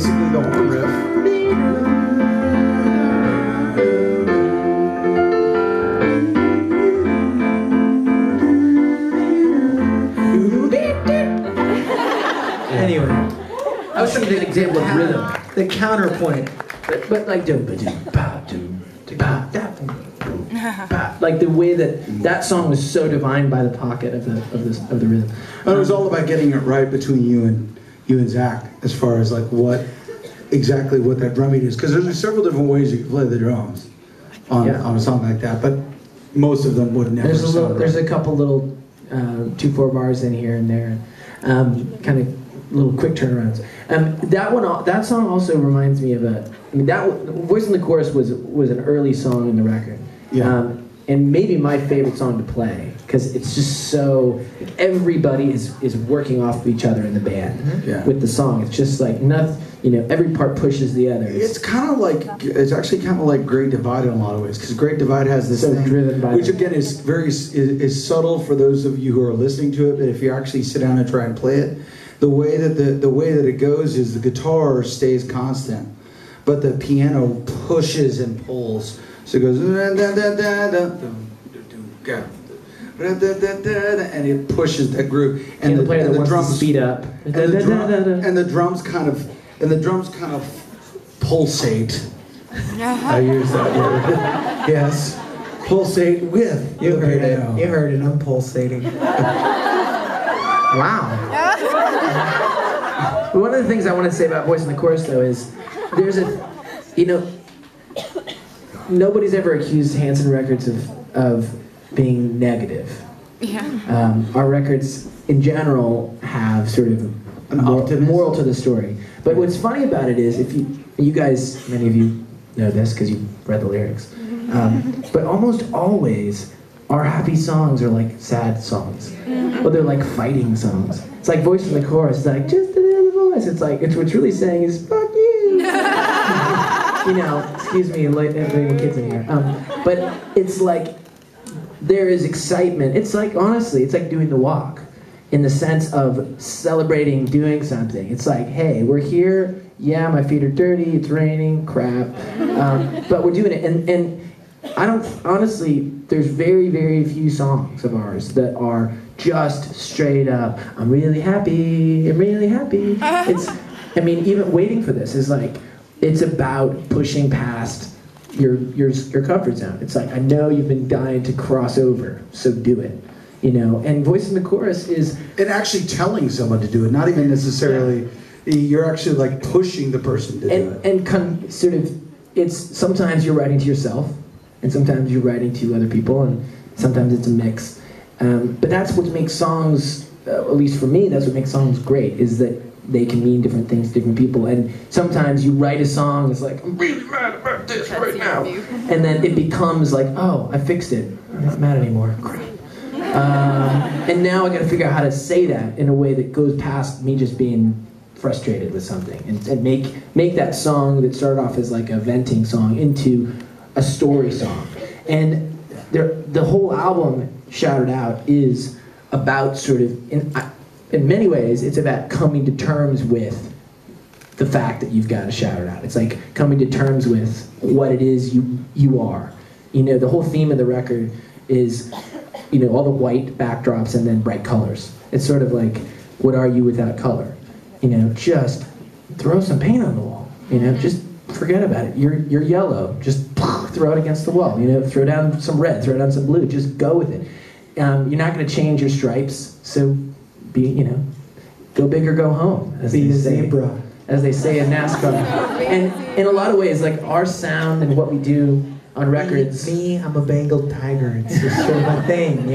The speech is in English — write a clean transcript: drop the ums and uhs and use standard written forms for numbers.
basically the horn riff. Anyway, I was trying to give an example of rhythm, the counterpoint, but like like the way that song was so defined by the pocket of the rhythm. It was all about getting it right between you and Zach, as far as like exactly what that drum beat is, because there's several different ways you can play the drums on a song like that, but most of them would never. There's a couple little 2/4 bars in here and there, kind of little quick turnarounds. That song also reminds me of that Voice in the Chorus was an early song in the record. Yeah. And maybe my favorite song to play, because it's just so, everybody is working off of each other in the band with the song. It's just like nothing, every part pushes the other. It's actually kind of like Great Divide in a lot of ways, because Great Divide has this thing, driven by which again is is subtle for those of you who are listening to it, but if you actually sit down and try and play it, the way that it goes is the guitar stays constant, but the piano pushes and pulls. So it goes, and it pushes that groove, and the drums speed up, and the drums kind of pulsate. I use that word. Yes, pulsate with. You heard it. You heard it. I'm pulsating. Wow. One of the things I want to say about Voice in the Chorus, though, is there's nobody's ever accused Hanson Records of being negative. Yeah. Our records, in general, have sort of an moral to the story. But what's funny about it is, if you guys, many of you know this because you've read the lyrics, but almost always, our happy songs are like sad songs. Or they're like fighting songs. It's like Voice in the Chorus. It's like, just another voice. It's like, what's really saying is, fuck you. Excuse me, the kids in here. But it's like, there is excitement. It's like, honestly, it's like doing the walk in the sense of celebrating doing something. It's like, hey, we're here. Yeah, my feet are dirty. It's raining. Crap. But we're doing it. And I don't, honestly, there's very, very few songs of ours that are just straight up, I'm really happy. Even Waiting for This is like, it's about pushing past your comfort zone. It's like, I know you've been dying to cross over, so do it. And Voice in the Chorus is... And actually telling someone to do it, not even necessarily... Yeah. You're actually like pushing the person to do it. And it's sometimes you're writing to yourself, and sometimes you're writing to other people, and sometimes it's a mix. But that's what makes songs, at least for me, that's what makes songs great, is that they can mean different things to different people. And sometimes you write a song, it's like, I'm really mad about this right now. And then it becomes like, oh, I fixed it. I'm not mad anymore. Crap. And now I gotta figure out how to say that in a way that goes past me just being frustrated with something, and make that song that started off as like a venting song into a story song. And the whole album, Shout It Out, is about sort of, in many ways, it's about coming to terms with the fact that you've got to shout it out. It's like coming to terms with what it is you are. The whole theme of the record is, all the white backdrops and then bright colors. It's sort of like, what are you without color? Just throw some paint on the wall. Just forget about it. You're yellow. Just throw it against the wall. Throw down some red. Throw down some blue. Just go with it. You're not going to change your stripes. So go big or go home. Be a zebra, as they say in NASCAR. And in a lot of ways, like our sound and what we do on records. Me, I'm a Bengal tiger. It's just sort of my thing,